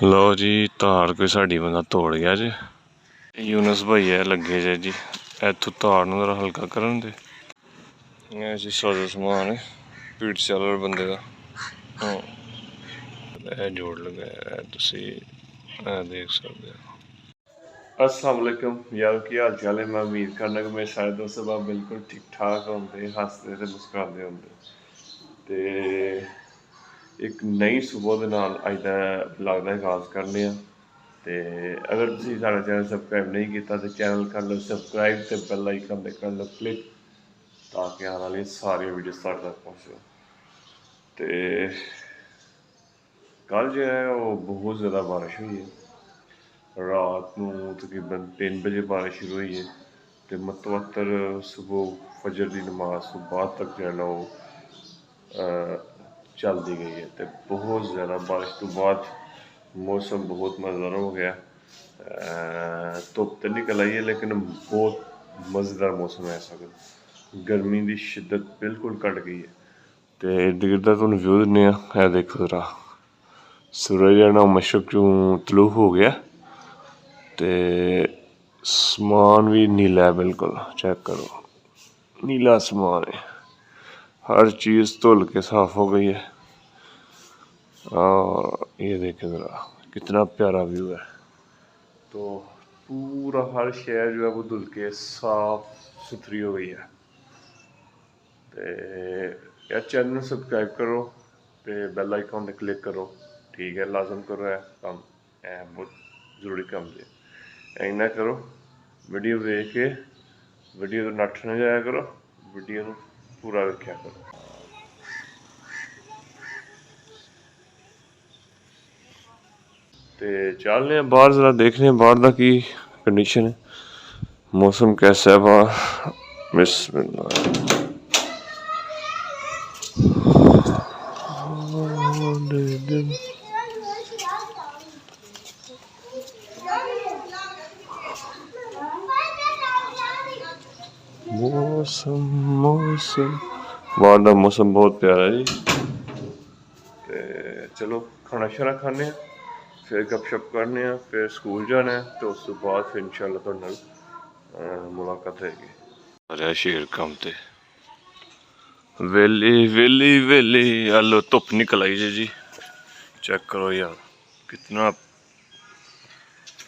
ਲਓ ਜੀ, ਧਾਰ ਕੋਈ ਸਾਡੀ ਬੰਦਾ ਤੋੜ ਗਿਆ ਜੇ। ਯੂਨਸ ਭਈਆ ਲੱਗੇ ਜੇ ਜੀ ਇੱਥੋਂ ਧਾਰ ਨੂੰ ਜ਼ਰਾ ਹਲਕਾ ਕਰਨ ਦੇ। ਇਹ ਜੀ ਸਾਰਾ ਸਮਾਨ ਹੈ ਪੀਟ ਸੈਲਰ ਬੰਦੇ ਦਾ। ਹਾਂ, ਇਹ ਜੋੜ ਲਗਾਇਆ ਤੁਸੀਂ ਇਹ ਦੇਖ ਸਕਦੇ ਹੋ। अस्सलाम वालेकुम यार, की हाल चाल है। मैं उम्मीद करना कि मेरे सारे दोस्त साहब बिल्कुल ठीक ठाक होंगे, हसते तो मुस्कुराते होंगे। तो एक नई सुबह के नाल अज का ब्लॉग का आगाज़ करने। तो अगर तुसीं साडा चैनल सबसक्राइब नहीं किया तो चैनल कर लो सबसक्राइब, तो बैल आइकन पर कर लो क्लिक ताकि आने वाली सारी वीडियो साढ़े तक पहुँचे। तो कल जो है वो बहुत ज़्यादा बारिश हुई है। रात को तकरीबन 3 बजे बारिश शुरू हुई है तो मतवतर सुबह फजर की नमाज तो बाद तक जो है ना वो चलती गई है। तो बहुत ज़्यादा बारिश तो बाद मौसम बहुत मज़ेदार हो गया। धुप तो निकल आई है लेकिन बहुत मज़ेदार मौसम है। इस वक्त गर्मी की शिद्दत बिल्कुल घट गई है। तो इर्द गिर्द तुहानूं व्यू दिन्ने आं। देखो जरा सूरज है ना मशरक चों तलू हो गया। तो समान भी नीला है, बिल्कुल चेक करो, नीला समान है। हर चीज़ धुल के साफ हो गई है। और ये देखें ज़रा कितना प्यारा व्यू है। तो पूरा हर शहर जो है वो धुल के साफ सुथरी हो गई है। तो यार चैनल सब्सक्राइब करो तो बैल आइकन पर क्लिक करो, ठीक है, लाजम करो। है काम है बहुत जरूरी काम है। इन्ना करो, वीडियो देख के वीडियो तो नट्ठ न जाया करो, वीडियो को पूरा देखा करो। तो चलने बाहर जरा देखने बाहर का की कंडीशन है, मौसम कैसा है बाहर। बिस्मिल्लाह। मौसम बाहर का मौसम बहुत प्यारा है जी। तो चलो खाना शाना खाने, फिर गपशप करने, फिर स्कूल जाना है। तो उस बाद फिर इंशाल्लाह तुहाडे नाल मुलाकात होगी। अरे शेर कम ते वेली वेली वेली आलो धुप निकल आई जी। चेक करो यार कितना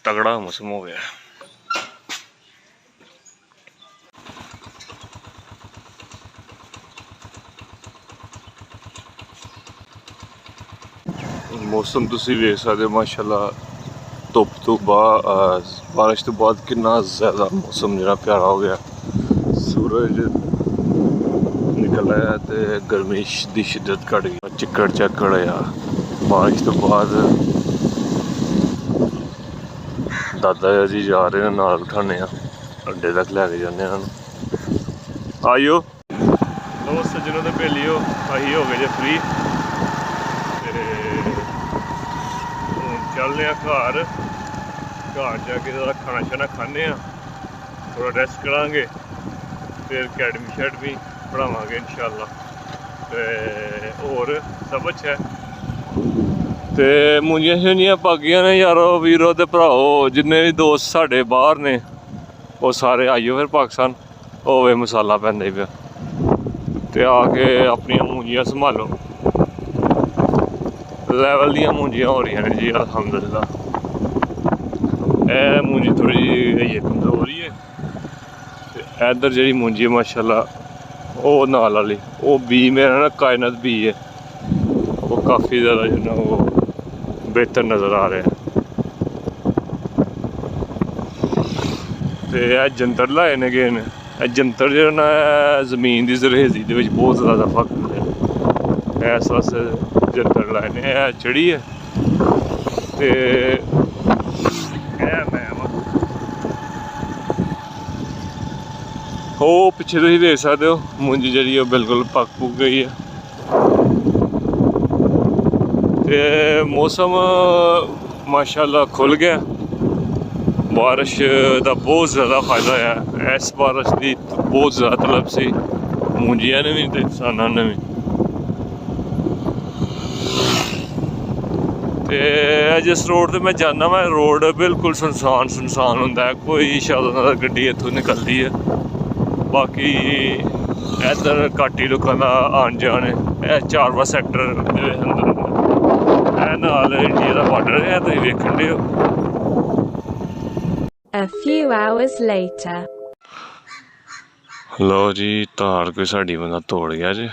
तगड़ा मौसम हो गया। मौसम तुसीं वेख सकदे हो माशाल्लाह, धुप तो बाद बारिश तो बाद कितना ज़्यादा मौसम जरा प्यारा हो गया। सूरज निकल आया तो गर्मी की शिद्दत घट गई। चिक्कड़ चक्कड़ यार बारिश तो बाद दादा जी जा रहे हैं नाल उठाने अड्डे तक लैके जाने। आइयो लो सज्जनों तो बेलियो अही हो गए जे फ्री। चलने घर जाके खाना शाना खाने, थोड़ा रेस्ट करांगे, फिर अकैडमी शैडमी पढ़ावांगे इंशाल्लाह। तो होर सब अच्छा है। तो मुंजियां शुंजियां पागियां ने यारो वीरो ते भराओ, जिन्ने भी दोस्त साढ़े बाहर ने वो सारे आइयो फिर पाकिस्तान। होवे मसाला पैंदा पिया ते आके अपनी मुंजियां संभालो। लैवल दियां मुंजियां हो रही हैं जी अल्हम्दुलिल्लाह। ए मुंजी थोड़ी जी कमजोर ही है। इधर जी मुंजी माशाल्लाह वो नाल वाली वो बी मेरा ना कायनात बी है, वो काफ़ी ज़्यादा जो ना वो बेहतर नज़र आ रहे हैं। तो जंतर लाए ने गए ने जंतर जो ना जमीन की जरहेजी के बहुत ज़्यादा फर्क है। इस वास्ते जंतर लाए ने चढ़ी है। तो वो पिछे तुम देख सकते हो मुंजी जी बिल्कुल पक पुक गई है। तो मौसम माशाल्लाह खुल गया, बारिश का बहुत ज़्यादा फायदा है। इस बारिश की बहुत ज़्यादा तलब सी मुंजिया ने भी तो इंसाना ने भी। मैं जिस रोड ते मैं जाना वा रोड बिल्कुल सुनसान होंदा है, कोई शायद गड्डी इत्थों निकलदी है। बाकी इधर घट्ट ही लोगों का आन जान है। 4 सैक्टर अंदर नाल इंडिया का बॉर्डर है, तुसीं वेखण दे हो। A few hours later. लो जी तार कोई साड़ी बंदा तोड़ गया जी,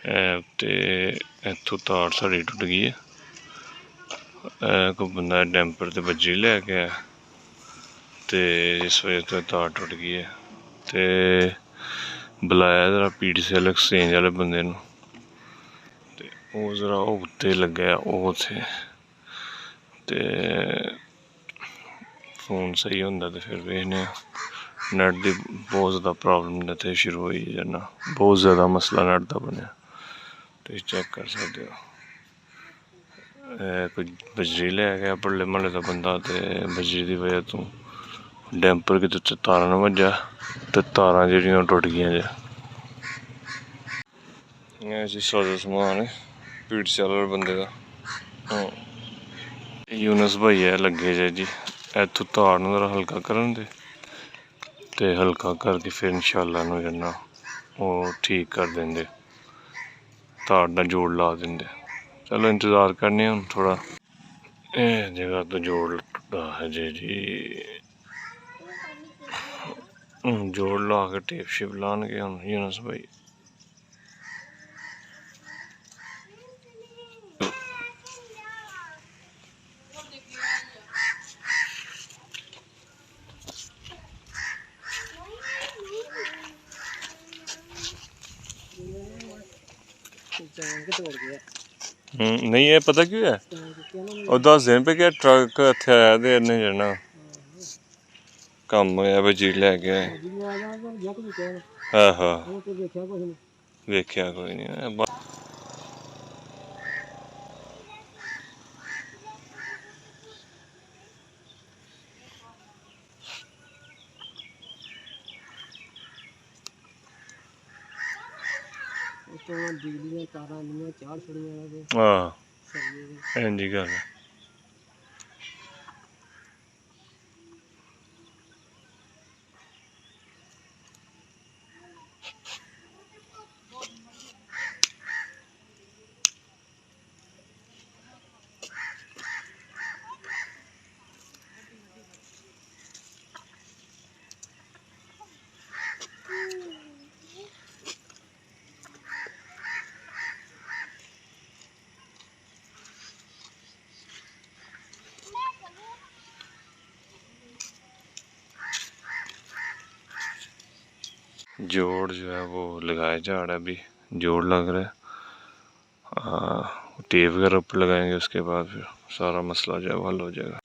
ते इत्थों तार साड़ी टुट गई है। कोई बंदा डैंपर ते बज्जी लैके आया ते इस वजह तो तार टुट गई है। ते बुलाया जरा PTCL एक्सचेंज वाले बंदे नूं, ते ओह् जरा उत्ते लग्गेआ ओह् उत्थे, ते फोन सही होंदा ते फिर वेखने नैट दी बहुत ज़्यादा प्रॉब्लम इत्थे शुरू होई जाना, बहुत ज़्यादा मसला नैट दा बनेआ। तुसीं चेक कर सकदे हो। कोई बजरी लै गया बल्ले म्हल्ले का बंदा, ते बजरी की वजह तो डैंपर किते तारां न वज्जा ते तारां जेह्ड़ियां टुट गेइयां जे। जी सारा समान PTCL वाले बंदे का यूनस भाई है लगे जे जी, इत्थों तार नूं जरा हल्का करन दे, ते हल्का करके फिर इंशाल्लाह नूं जन्ना ओह् ठीक कर देंदे, तार दा जोड़ ला देंदे। चलो इंतज़ार करने हूँ थोड़ा। जगह तो जोड़ टुटा है जी जोड़ ला के टेप शेप लान गए हम यूनस भाई। नहीं है पता क्यों है, और 10 दिन पे क्या ट्रक इत्थे आया ते इन्ने जाना कम होया बजीर लैके आए। आहो वेख्या कोई नहीं। हाँ इंजी गल है। जोड़ जो है वो लगाया जा रहा है, अभी जोड़ लग रहा है। टेप वगैरह ऊपर लगाएंगे, उसके बाद फिर सारा मसला जो है वो हल हो जाएगा।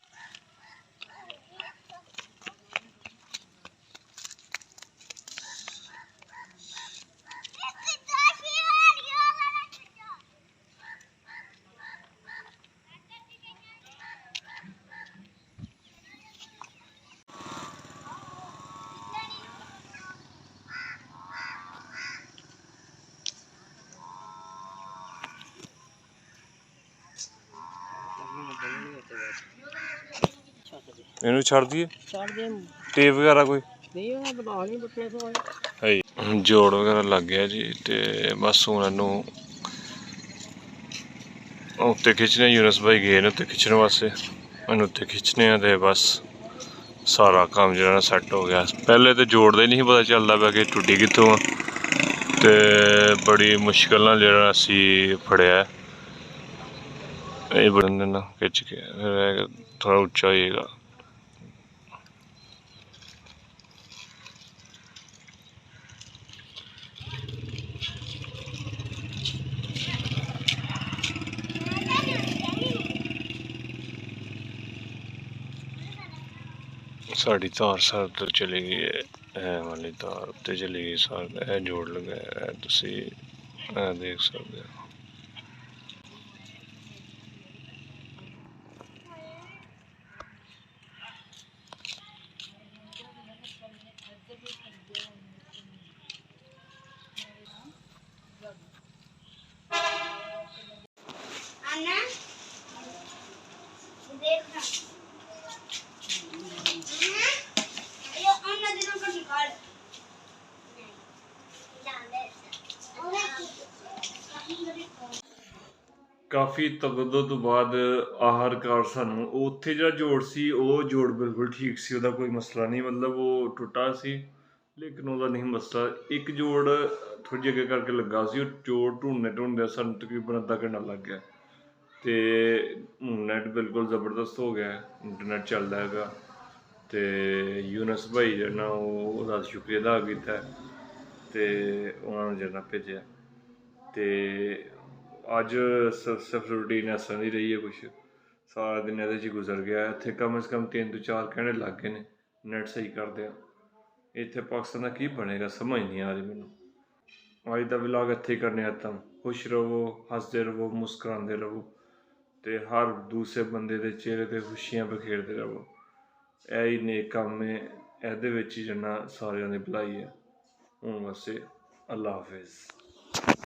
इनू छड़ दिए टेप वगैरह कोई जोड़ वगैरह लग गया जी, ते बस हूँ इनू उत्ते खिच्चने यूनस भाई गए न उत्ते खिच्चने वास्ते, इनू उत्ते खिच्चने ते बस सारा कम्म जो सैट हो गया। पहले तो जोड़ का ही नहीं पता चलता पाया कि टुटी कित्थों आ, ते बड़ी मुश्किल नाल जेह्ड़ा असी फड़ेआ ये बड़न देना खिच्च के, फिर थोड़ा उच्चा होइएगा। साड़ी तार सार तो चली गई है वाली तार उत्ते चली गई, सारा जोड़ लगाया तुसी देख सकते हो। ਕਾਫੀ ਤਗੱਦੋ ਤੋਂ ਬਾਅਦ ਆਖਰਕਾਰ ਸਾਨੂੰ ਉੱਥੇ ਜਿਹੜਾ ਜੋੜ ਸੀ ਉਹ ਜੋੜ ਬਿਲਕੁਲ ਠੀਕ ਸੀ, ਉਹਦਾ ਕੋਈ ਮਸਲਾ ਨਹੀਂ, ਮਤਲਬ ਉਹ ਟੁੱਟਾ ਸੀ ਲੇਕਿਨ ਉਹਦਾ ਨਹੀਂ ਮਸਲਾ। ਇੱਕ ਜੋੜ ਥੋੜ੍ਹੀ ਜਿਹੀ ਅੱਗੇ ਕਰਕੇ ਲੱਗਾ ਸੀ, ਉਹ ਜੋੜ ਢੂੰਡਦੇ ਸਾਨੂੰ ਤਕਰੀਬਨ ਅੱਧਾ ਘੰਟਾ ਲੱਗ ਗਿਆ। ਅਤੇ ਨੈੱਟ ਬਿਲਕੁਲ ਜ਼ਬਰਦਸਤ ਹੋ ਗਿਆ, ਇੰਟਰਨੈਟ ਚੱਲਦਾ ਹੈਗਾ। ਅਤੇ ਯੂਨਸ ਭਾਈ ਜਿਹੜਾ ਨਾ ਉਹਦਾ ਸ਼ੁਕਰੀਆ ਅਦਾ ਕੀਤਾ ਅਤੇ ਉਹਨਾਂ ਨੂੰ ਜਿਹੜਾ ਭੇਜਿਆ। ਅਤੇ ਅੱਜ ਸਿਰਫ ਰੂਟੀਨ ਇਸ ਤਰ੍ਹਾਂ ਦੀ ਰਹੀ ਹੈ, ਕੁਛ ਸਾਰਾ ਦਿਨ ਇਹਦੇ 'ਚ ਗੁਜ਼ਰ ਗਿਆ। ਇੱਥੇ ਕਮ ਸੇ ਕਮ 3 ਤੋਂ 4 ਘੰਟੇ ਲੱਗ ਗਏ ਨੇ ਨੈੱਟ ਸਹੀ ਕਰਦੇ ਆ। ਇੱਥੇ ਪਾਕਿਸਤਾਨ ਦਾ ਕੀ ਬਣੇਗਾ ਸਮਝ ਨਹੀਂ ਆ ਰਹੀ ਮੈਨੂੰ। ਅੱਜ ਦਾ ਵਲੋਗ ਇੱਥੇ ਹੀ ਕਰਨੇ ਖਤਮ। ਖੁਸ਼ ਰਹੋ, ਹੱਸਦੇ ਰਹੋ, ਮੁਸਕਰਾਉਂਦੇ ਰਹੋ ਅਤੇ ਹਰ ਦੂਸਰੇ ਬੰਦੇ ਦੇ ਚਿਹਰੇ 'ਤੇ ਖੁਸ਼ੀਆਂ ਬਖੇਰਦੇ ਰਹੋ। ਇਹ ਹੀ ਨੇਕ ਕੰਮ ਹੈ, ਇਹਦੇ ਵਿੱਚ ਹੀ ਜਿੰਨਾ ਸਾਰਿਆਂ ਦੀ ਭਲਾਈ ਹੈ। ਹੁਣ ਵਾਸਤੇ ਅੱਲਾ ਹਾਫਿਜ਼।